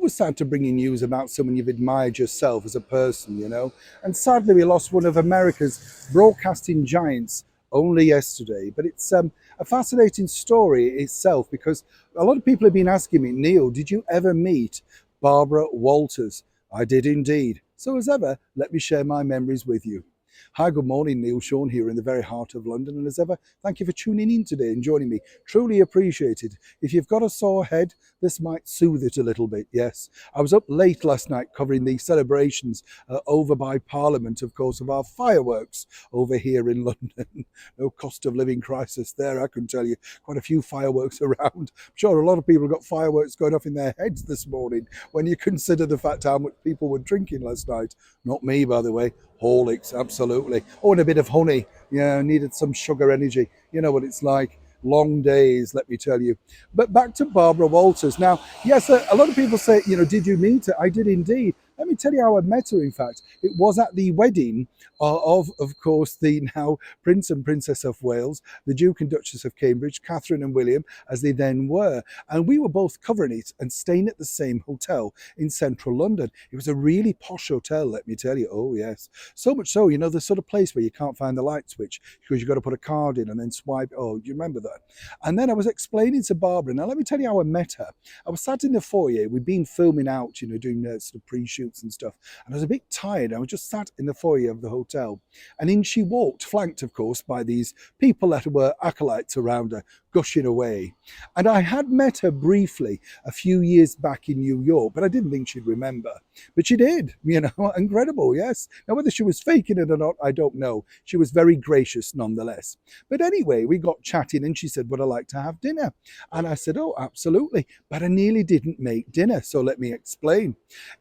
always sad to bring you news about someone you've admired yourself as a person, you know. And sadly, we lost one of America's broadcasting giants only yesterday. But it's a fascinating story itself because a lot of people have been asking me, Neil, did you ever meet Barbara Walters? I did indeed. So as ever, let me share my memories with you. Hi, good morning, Neil Sean here in the very heart of London. And as ever, thank you for tuning in today and joining me. Truly appreciated. If you've got a sore head, this might soothe it a little bit, yes. I was up late last night covering the celebrations over by Parliament, of course, of our fireworks over here in London. No cost of living crisis there, I can tell you. Quite a few fireworks around. I'm sure a lot of people have got fireworks going off in their heads this morning when you consider the fact how much people were drinking last night. Not me, by the way. Horlicks, absolutely. Oh, and a bit of honey. Yeah, needed some sugar energy. You know what it's like. Long days, let me tell you. But back to Barbara Walters. Now, yes, a lot of people say, you know, did you meet her? I did indeed. Let me tell you how I met her, in fact. It was at the wedding of course, the now Prince and Princess of Wales, the Duke and Duchess of Cambridge, Catherine and William, as they then were. And we were both covering it and staying at the same hotel in central London. It was a really posh hotel, let me tell you. Oh, yes. So much so, you know, the sort of place where you can't find the light switch because you've got to put a card in and then swipe. Oh, do you remember that? And then I was explaining to Barbara. Now, let me tell you how I met her. I was sat in the foyer. We'd been filming out, you know, doing sort of pre-shoots and stuff. And I was a bit tired. I was just sat in the foyer of the hotel. And in she walked, flanked, of course, by these people that were acolytes around her, gushing away. And I had met her briefly a few years back in New York, but I didn't think she'd remember. But she did, you know, incredible, yes. Now, whether she was faking it or not, I don't know. She was very gracious nonetheless. But anyway, we got chatting and she said, would I like to have dinner? And I said, oh, absolutely. But I nearly didn't make dinner, so let me explain.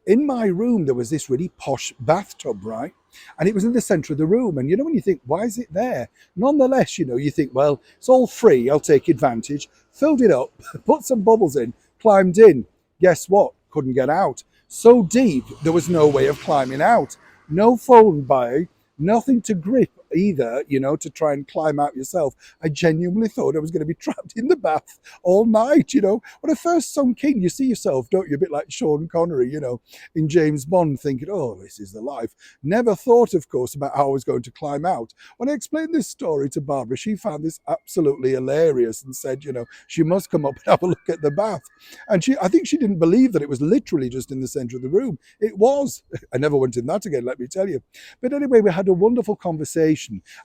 In my room, there was this really posh bathtub, right? And it was in the centre of the room. And you know, when you think, why is it there? Nonetheless, you know, you think, well, it's all free. I'll take advantage. Filled it up, put some bubbles in, climbed in. Guess what? Couldn't get out. So deep, there was no way of climbing out. No phone by, nothing to grip either, you know, to try and climb out yourself. I genuinely thought I was going to be trapped in the bath all night, you know. When I first sunk in, you see yourself, don't you, a bit like Sean Connery, you know, in James Bond, thinking, oh, this is the life. Never thought, of course, about how I was going to climb out. When I explained this story to Barbara, she found this absolutely hilarious and said, you know, she must come up and have a look at the bath. And I think she didn't believe that it was literally just in the centre of the room. It was. I never went in that again, let me tell you. But anyway, we had a wonderful conversation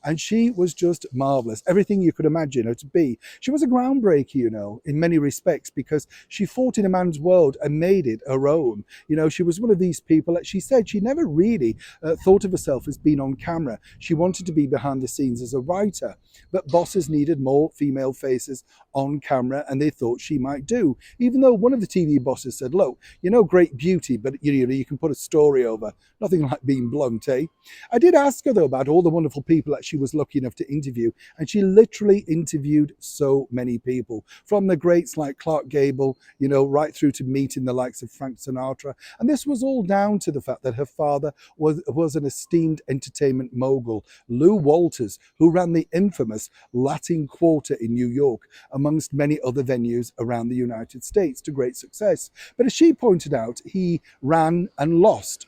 and she was just marvelous. Everything you could imagine her to be. She was a groundbreaker, you know, in many respects because she fought in a man's world and made it her own. You know, she was one of these people that she said she never really thought of herself as being on camera. She wanted to be behind the scenes as a writer, but bosses needed more female faces on camera and they thought she might do. Even though one of the TV bosses said, look, you know, great beauty, but you can put a story over. Nothing like being blunt, eh? I did ask her though about all the wonderful people that she was lucky enough to interview, and she literally interviewed so many people, from the greats like Clark Gable, you know, right through to meeting the likes of Frank Sinatra. And this was all down to the fact that her father was an esteemed entertainment mogul, Lou Walters, who ran the infamous Latin Quarter in New York, amongst many other venues around the United States, to great success. But as she pointed out, he ran and lost.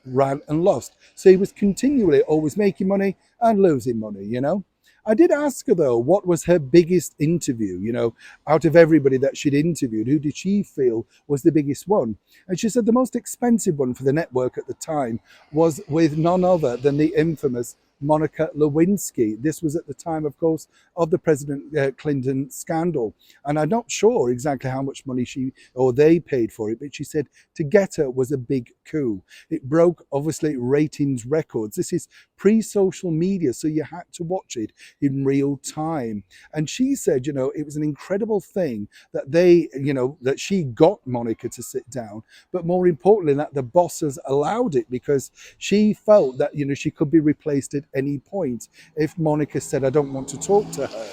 So he was continually always making money and losing money, you know. I did ask her though, what was her biggest interview, you know, out of everybody that she'd interviewed, who did she feel was the biggest one? And she said the most expensive one for the network at the time was with none other than the infamous Monica Lewinsky. This was at the time, of course, of the President Clinton scandal. And I'm not sure exactly how much money she or they paid for it, but she said to get her was a big coup. It broke, obviously, ratings records. This is pre-social media, so you had to watch it in real time. And she said, you know, it was an incredible thing that they, you know, that she got Monica to sit down, but more importantly, that the bosses allowed it because she felt that, you know, she could be replaced at any point if Monica said, I don't want to talk to her.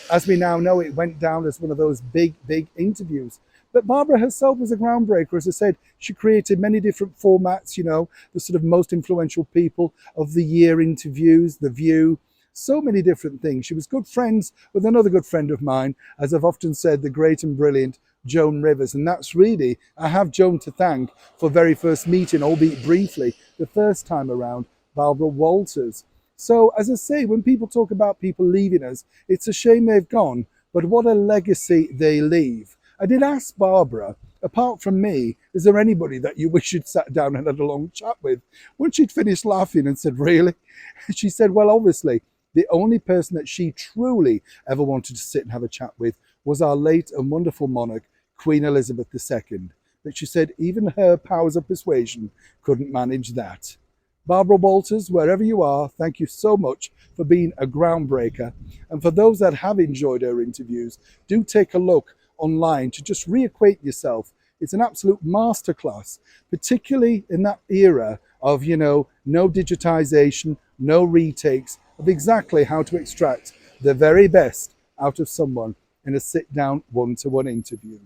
As we now know, it went down as one of those big interviews. But Barbara herself was a groundbreaker. As I said, she created many different formats, you know, the sort of most influential people of the year interviews, The View, so many different things. She was good friends with another good friend of mine, as I've often said, the great and brilliant Joan Rivers. And that's really, I have Joan to thank for very first meeting, albeit briefly, the first time around, Barbara Walters. So, as I say, when people talk about people leaving us, it's a shame they've gone, but what a legacy they leave. I did ask Barbara, apart from me, is there anybody that you wish you'd sat down and had a long chat with? When she'd finished laughing and said, really? She said, well, obviously, the only person that she truly ever wanted to sit and have a chat with was our late and wonderful monarch, Queen Elizabeth II. But she said even her powers of persuasion couldn't manage that. Barbara Walters, wherever you are, thank you so much for being a groundbreaker. And for those that have enjoyed her interviews, do take a look online to just reacquaint yourself. It's an absolute masterclass, particularly in that era of, no digitization, no retakes, of exactly how to extract the very best out of someone in a sit-down one-to-one interview.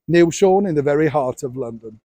Neil Sean in the very heart of London.